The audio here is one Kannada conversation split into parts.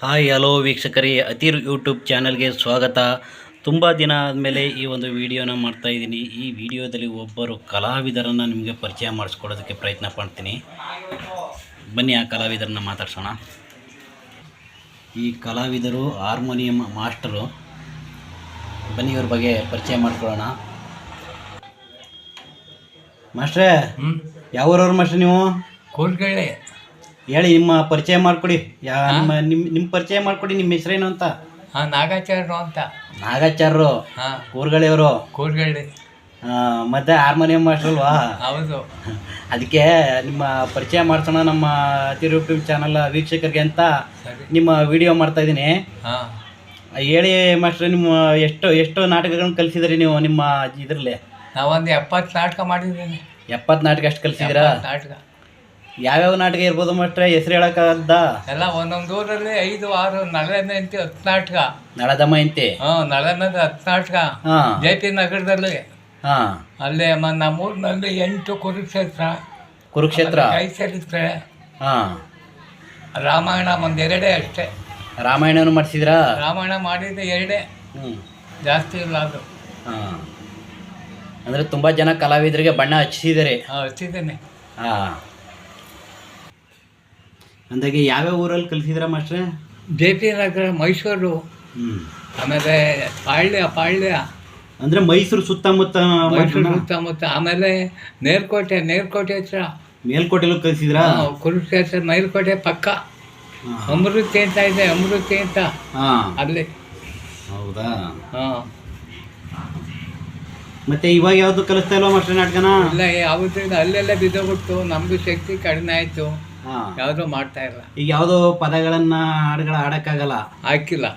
ಹಾಯ್ ಹಲೋ ವೀಕ್ಷಕರೇ, ಅತಿರ್ ಯೂಟ್ಯೂಬ್ ಚಾನಲ್ಗೆ ಸ್ವಾಗತ. ತುಂಬ ದಿನ ಆದಮೇಲೆ ಈ ಒಂದು ವಿಡಿಯೋನ ಮಾಡ್ತಾಯಿದ್ದೀನಿ. ಈ ವಿಡಿಯೋದಲ್ಲಿ ಒಬ್ಬರು ಕಲಾವಿದರನ್ನು ನಿಮಗೆ ಪರಿಚಯ ಮಾಡಿಸ್ಕೊಡೋದಕ್ಕೆ ಪ್ರಯತ್ನ ಪಡ್ತೀನಿ. ಬನ್ನಿ ಆ ಕಲಾವಿದರನ್ನ ಮಾತಾಡ್ಸೋಣ. ಈ ಕಲಾವಿದರು ಹಾರ್ಮೋನಿಯಂ ಮಾಸ್ಟರು. ಬನ್ನಿ ಇವ್ರ ಬಗ್ಗೆ ಪರಿಚಯ ಮಾಡ್ಕೊಳ್ಳೋಣ. ಮಾಸ್ಟ್ರೇ, ಯಾವೂರವ್ರು ಮಾಸ್ಟ್ರೆ ನೀವು? ಕೋಲ್ಗಳ್ಳಿ. ಹೇಳಿ, ನಿಮ್ಮ ಪರಿಚಯ ಮಾಡಿಕೊಡಿ. ನಿಮ್ಮ ಪರಿಚಯ ಮಾಡಿಕೊಡಿ. ನಿಮ್ಮ ಹೆಸರೇನು ಅಂತ? ನಾಗಾಚಾರ್ಯರು ಅಂತ. ನಾಗಾಚಾರ್ಯರು ಕೂರ್ಗಳಿಯವರು? ಕೋಲ್ಗಳ್ಳಿ. ಮತ್ತೆ ಹಾರ್ಮೋನಿಯಂ ಮಾಸ್ಟರ್ ಅಲ್ವಾ? ಹೌದು. ಅದಕ್ಕೆ ನಿಮ್ಮ ಪರಿಚಯ ಮಾಡ್ಸೋಣ ನಮ್ಮ ಅತಿರ್ ಯೂಟ್ಯೂಬ್ ಚಾನಲ್ ವೀಕ್ಷಕರಿಗೆ ಅಂತ ನಿಮ್ಮ ವಿಡಿಯೋ ಮಾಡ್ತಾ ಇದ್ದೀನಿ. ಹೇಳಿ ಮಾಸ್ಟ್ರೆ, ನಿಮ್ಮ ಎಷ್ಟು ನಾಟಕಗಳನ್ನ ಕಲಿಸಿದ್ರಿ ನೀವು ನಿಮ್ಮ ಇದರಲ್ಲಿ? ನಾವೊಂದು 70 ನಾಟಕ ಮಾಡಿದ್ದೀನಿ. 70 ನಾಟಕ ಅಷ್ಟು ಕಲಿಸಿದ್ರಾ? ನಾಟಕ ಯಾವ್ಯಾವ ನಾಟಕ ಇರ್ಬೋದು ಮಾಸ್ಟ್ರೆ? ಹೆಸರು ಹೇಳೋಕ್ಕಾಗದ? ಎಲ್ಲ ಒಂದೊಂದು ಊರಲ್ಲಿ 5, 6, ನಳದಮಯಂತಿ 10 ನಾಟಕ. ನಳದಮಯಂತಿ? ನಳದಮಯಂತಿ 10 ನಾಟಕ. ಜೆ.ಪಿ. ನಗರದಲ್ಲಿ. ಅಲ್ಲೇ ನಮ್ಮೂರಿನಲ್ಲಿ 8 ಕುರುಕ್ಷೇತ್ರ 5 ಚರಿತ್ರೆ. ರಾಮಾಯಣ ಒಂದು 2 ಅಷ್ಟೇ. ರಾಮಾಯಣನೂ ಮಾಡಿಸಿದ್ರಾ? ರಾಮಾಯಣ ಮಾಡಿದ್ದು 2, ಜಾಸ್ತಿ ಇಲ್ಲ ಅದು. ಅಂದರೆ ತುಂಬ ಜನ ಕಲಾವಿದರಿಗೆ ಬಣ್ಣ ಹಚ್ಚಿಸಿದ್ದಾರೆ. ಹಚ್ಚಿದ್ದೇನೆ. ಅಂದಾಗೆ ಯಾವ್ಯಾವ ಊರಲ್ಲಿ ಕಲಿಸಿದ್ರ ಮಾಸ್ಟ್ರೆ? ಜೆ.ಪಿ. ನಗರ, ಮೈಸೂರು, ಆಮೇಲೆ ಪಾಳ್ಯ ಅಂದರೆ ಮೈಸೂರು ಸುತ್ತಮುತ್ತ. ಆಮೇಲೆ ನೇರ್ಕೋಟೆ ಹತ್ರ. ಮೇಲ್ಕೋಟೆಲ್ಲೂ ಕಲಿಸಿದ್ರಾ? ಕುರುಕ್ಷೇತ್ರ ಮೇಲ್ಕೋಟೆ ಪಕ್ಕ ಅಮೃತಿ ಅಂತ ಇದೆ. ಅಮೃತಿ ಅಂತ ಅಲ್ಲಿ. ಹೌದಾ? ಮತ್ತೆ ಇವಾಗ ಯಾವುದು ಕಲಿಸ್ತಾ ಇಲ್ವಾ ಮಾಸ್ಟ್ರೆ ನಾಟಕನ? ಇಲ್ಲ, ಯಾವುದರಿಂದ ಅಲ್ಲೆಲ್ಲ ಬಿದ್ದೋಗ್ಬಿಟ್ಟು ನಮಗೂ ಶಕ್ತಿ ಕಡಿಮೆ ಆಯಿತು. ಯಾವುದೂ ಮಾಡ್ತಾ ಇಲ್ಲ. ಈಗ ಯಾವುದೋ ಪದಗಳನ್ನ ಹಾಡುಗಳ ಆಡಕ್ಕಾಗಲ್ಲ? ಹಾಕಿಲ್ಲ.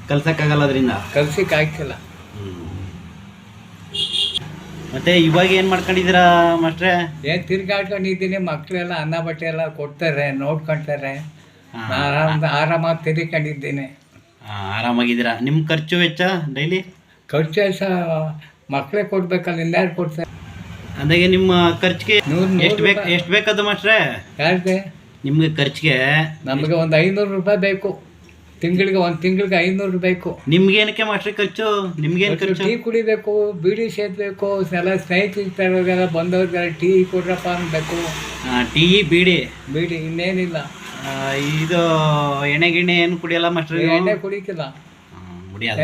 ಕಲ್ಸಕ್ಕಾಗಲ್ಲ, ಅದರಿಂದ ಕಲ್ಸಕ್ಕೆ ಹಾಕಿಲ್ಲ. ಮತ್ತೆ ಇವಾಗ ಏನು ಮಾಡ್ಕೊಂಡಿದ್ದೀರಾ ಮಾಸ್ಟ್ರೆ? ಏನು ತಿರ್ಗಾಡ್ಕೊಂಡಿದ್ದೀನಿ. ಮಕ್ಕಳೆಲ್ಲ ಅನ್ನ ಬಟ್ಟೆ ಎಲ್ಲ ಕೊಡ್ತಾರೆ, ನೋಡ್ಕೊಳ್ತಾರೆ. ಆರಾಮಾಗಿ ತಿರ್ಕೊಂಡಿದ್ದೀನಿ. ಆರಾಮಾಗಿದ್ದೀರಾ? ನಿಮ್ಮ ಖರ್ಚು ವೆಚ್ಚ ಡೈಲಿ? ಖರ್ಚು ವೆಚ್ಚ ಮಕ್ಕಳೇ ಕೊಡ್ಬೇಕಲ್ಲ, ಇನ್ಯಾರು ಕೊಡ್ತಾರೆ? ಅಂದಾಗೆ ನಿಮ್ಮ ಖರ್ಚಿಗೆ ಎಷ್ಟು ಬೇಕದು ಮಾಸ್ಟ್ರೆ? ಯಾರಿಗೆ? ನಿಮಗೆ ಖರ್ಚಿಗೆ? ನಮಗೆ ಒಂದು 500 ರೂಪಾಯಿ ಬೇಕು ತಿಂಗಳಿಗೆ. ಒಂದು ತಿಂಗಳಿಗೆ 500 ಬೇಕು. ನಿಮ್ಗೇನಕ್ಕೆ ಮಾಸ್ಟ್ರೆ ಖರ್ಚು? ನಿಮ್ಗೇನು ಖರ್ಚು? ಟೀ ಕುಡಿಬೇಕು, ಬೀಡಿ ಸೇದಬೇಕು, ಎಲ್ಲ ಸ್ನೇಹಿತರಿಗೆಲ್ಲ ಬಂದವ್ರಿಗೆಲ್ಲ ಟೀ ಕೊಡ್ರಪ್ಪ ಅನ್ಬೇಕು. ಟೀ ಬೀಡಿ ಇನ್ನೇನಿಲ್ಲ. ಇದು ಎಣ್ಣೆ ಗಿಣ್ಣೆ ಏನು ಕುಡಿಯಲ್ಲ ಮಾಸ್ಟ್ರೆ? ಎಣ್ಣೆ ಕುಡಿಕಿಲ್ಲ.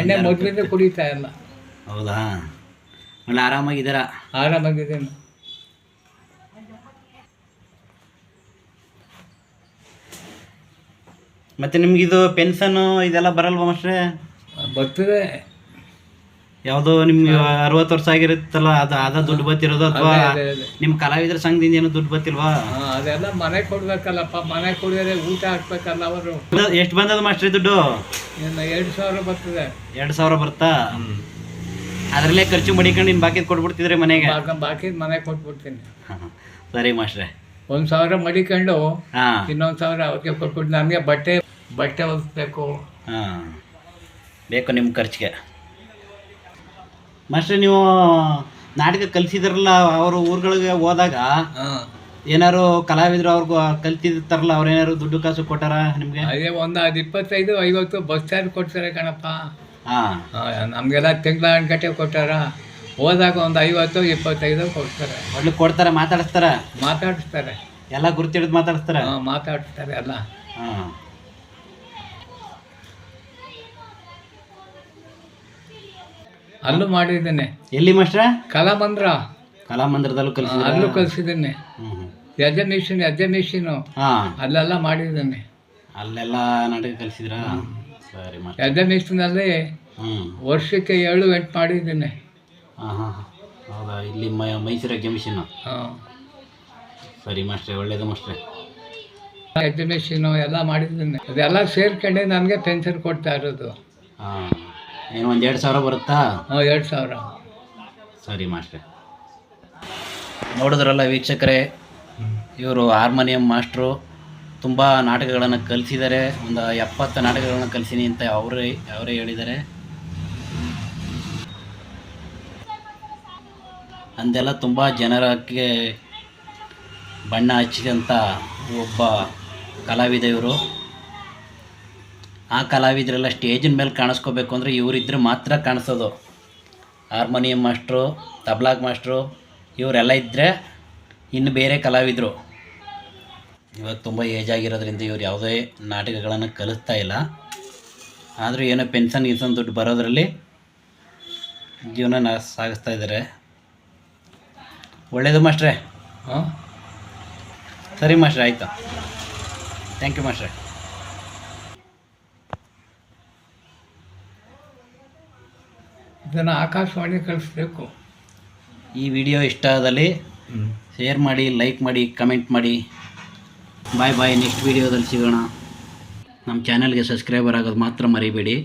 ಎಣ್ಣೆ ಮೊದಲಿಂದ ಕುಡಿತಾ ಇಲ್ಲ. ಹೌದಾ? ಒಳ್ಳೆ ಆರಾಮಾಗಿದ್ದೀರಾ? ಆರಾಮಾಗಿದ್ದೀನಿ. ಮತ್ತೆ ನಿಮ್ಗಿದು ಪೆನ್ಷನ್ನು ಇದೆಲ್ಲ ಬರಲ್ವಾ ಮಾಸ್ಟ್ರೆ? ಬರ್ತದೆ. ಯಾವುದೋ ನಿಮ್ಗೆ 60 ವರ್ಷ ಆಗಿರುತ್ತಲ್ಲ, ಅದ ದುಡ್ಡು ಬತ್ತಿರೋದು, ಅಥವಾ ನಿಮ್ಮ ಕಲಾವಿದರ ಸಂಘದಿಂದ ಏನೋ ದುಡ್ಡು ಬತ್ತಿಲ್ವಾ? ಅದೆಲ್ಲ ಮನೆ ಕೊಡ್ಬೇಕಲ್ಲಪ್ಪ. ಮನೆ ಕೊಡಿದ್ರೆ ಊಟ ಹಾಕ್ಬೇಕಲ್ಲ ಅವರು. ಎಷ್ಟು ಬಂದದ ಮಾಸ್ಟ್ರೆ ದುಡ್ಡು? 2,000 ಬರ್ತದೆ. 2,000 ಬರ್ತಾ? ಅದರಲ್ಲೇ ಖರ್ಚು ಮಡಿಕೊಂಡು ಇನ್ನು ಬಾಕಿ ಕೊಟ್ಬಿಡ್ತಿದ್ರೆ ಮನೆಗೆ? ಬಾಕಿ ಮನೆಗೆ ಕೊಟ್ಬಿಡ್ತೀನಿ. ಸರಿ ಮಾಸ್ಟ್ರೆ. 1,000 ಮಡಿಕೊಂಡು ಇನ್ನೊಂದು 1,000 ಅವ್ರಿಗೆ ಕೊಟ್ಬಿಟ್ಟು ನಮಗೆ ಬಟ್ಟೆ ಹೊಲಿಸ್ಬೇಕು. ಬೇಕು ನಿಮ್ಮ ಖರ್ಚಿಗೆ. ಮಾಸ್ಟ್ರೆ, ನೀವು ನಾಟಕ ಕಲಿಸಿದ್ರಲ್ಲ, ಅವರು ಊರುಗಳಿಗೆ ಹೋದಾಗ ಏನಾರು ಕಲಾವಿದರು ಅವ್ರಿಗೂ ಕಲ್ತಿರ್ತಾರಲ್ಲ, ಅವ್ರು ಏನಾರು ದುಡ್ಡು ಕಾಸು ಕೊಟ್ಟಾರ ನಿಮಗೆ? ಅದೇ ಒಂದು 25-50 ಬಸ್ ಚಾರ್ಜ್ ಕೊಡ್ತಾರೆ ಕಣಪ್ಪ. ನಮಗೆಲ್ಲ ತಿಂಗಳ ಗಂಟೆ ಕೊಟ್ಟಾರ. ಹೋದಾಗ ಒಂದು 50-25 ಕೊಡ್ತಾರೆ. ಒಳ್ಳೆ ಕೊಡ್ತಾರೆ? ಮಾತಾಡಿಸ್ತಾರೆ? ಎಲ್ಲ ಗುರುತಿಡಿದು ಮಾತಾಡಿಸ್ತಾರೆ? ಮಾತಾಡಿಸ್ತಾರೆ ಎಲ್ಲ. ಅಲ್ಲೂ ಮಾಡಿದ್ದೇನೆ. ಎಲ್ಲಿ ಮಾಸ್ಟ್ರೆ? ಕಲಾಮಂದಿರದಲ್ಲೂ ಕಲಿಸಿದ್ರೆ? ಅಲ್ಲೂ ಕಲಿಸಿದ್ದೇನೆ. ಎಜಮಿಷನು ಅಲ್ಲೆಲ್ಲ ಮಾಡಿದ್ದೇನೆ. ಅಲ್ಲೆಲ್ಲ ನಾಟಕ ಕಲಿಸಿದ್ರ? ಸರಿ ಮಾಸ್ಟ್ರೆ. ಎಜಮಿಷನಲ್ಲಿ ವರ್ಷಕ್ಕೆ 7-8 ಮಾಡಿದ್ದೇನೆ. ಹೌದಾ? ಇಲ್ಲಿ ಮೈಸೂರು ಎಕ್ಸಿಬಿಷನ್? ಸರಿ ಮಾಸ್ಟ್ರೆ, ಒಳ್ಳೇದು ಮಾಸ್ಟ್ರೆ. ಎಕ್ಸಿಬಿಷನು ಎಲ್ಲ ಮಾಡಿದ್ದೇನೆ. ಅದೆಲ್ಲ ಸೇರ್ಕೊಂಡೆ ನನಗೆ ಪೆನ್ಷನ್ ಕೊಡ್ತಾ ಇರೋದು. ಏನು ಒಂದು 2,000 ಬರುತ್ತಾ? 2,000. ಸರಿ ಮಾಸ್ಟ್ರೆ. ನೋಡಿದ್ರಲ್ಲ ವೀಕ್ಷಕರೇ, ಇವರು ಹಾರ್ಮೋನಿಯಂ ಮಾಸ್ಟ್ರು. ತುಂಬ ನಾಟಕಗಳನ್ನು ಕಲಿಸಿದ್ದಾರೆ. ಒಂದು 70 ನಾಟಕಗಳನ್ನು ಕಲಿಸೀನಿ ಅಂತ ಅವರೇ ಹೇಳಿದ್ದಾರೆ. ಅಂದೆಲ್ಲ ತುಂಬ ಜನರಕ್ಕೆ ಬಣ್ಣ ಹಚ್ಚಿದಂಥ ಒಬ್ಬ ಕಲಾವಿದ ಇವರು. ಆ ಕಲಾವಿದರೆಲ್ಲ ಸ್ಟೇಜಿನ ಮೇಲೆ ಕಾಣಿಸ್ಕೋಬೇಕು ಅಂದರೆ ಇವರಿದ್ದರೆ ಮಾತ್ರ ಕಾಣಿಸೋದು. ಹಾರ್ಮೋನಿಯಂ ಮಾಸ್ಟ್ರು, ತಬ್ಲಾಗ್ ಮಾಸ್ಟ್ರು ಇವರೆಲ್ಲ ಇದ್ದರೆ ಇನ್ನು ಬೇರೆ ಕಲಾವಿದರು. ಇವಾಗ ತುಂಬ ಏಜ್ ಆಗಿರೋದ್ರಿಂದ ಇವ್ರು ಯಾವುದೇ ನಾಟಕಗಳನ್ನು ಕಲಿಸ್ತಾ ಇಲ್ಲ. ಆದರೂ ಏನೋ ಪೆನ್ಷನ್ ಗಿನ್ಸನ್ ದುಡ್ಡು ಬರೋದರಲ್ಲಿ ಜೀವನ ಸಾಗಿಸ್ತಾ ಇದ್ದಾರೆ. ಒಳ್ಳೆಯದು ಮಾಸ್ಟ್ರೇ. ಹಾಂ, ಸರಿ ಮಾಸ್ಟ್ರೆ, ಆಯಿತು. ಥ್ಯಾಂಕ್ ಯು ಮಾಸ್ಟ್ರೆ. ಇದನ್ನು ಆಕಾಶವಾಣಿ ಕಳಿಸ್ಬೇಕು. ಈ ವಿಡಿಯೋ ಇಷ್ಟ ಆದಲ್ಲಿ ಶೇರ್ ಮಾಡಿ, ಲೈಕ್ ಮಾಡಿ, ಕಮೆಂಟ್ ಮಾಡಿ. ಬಾಯ್ ಬಾಯ್. ನೆಕ್ಸ್ಟ್ ವಿಡಿಯೋದಲ್ಲಿ ಸಿಗೋಣ. ನಮ್ಮ ಚಾನಲ್ಗೆ ಸಬ್ಸ್ಕ್ರೈಬರ್ ಆಗೋದು ಮಾತ್ರ ಮರಿಬೇಡಿ.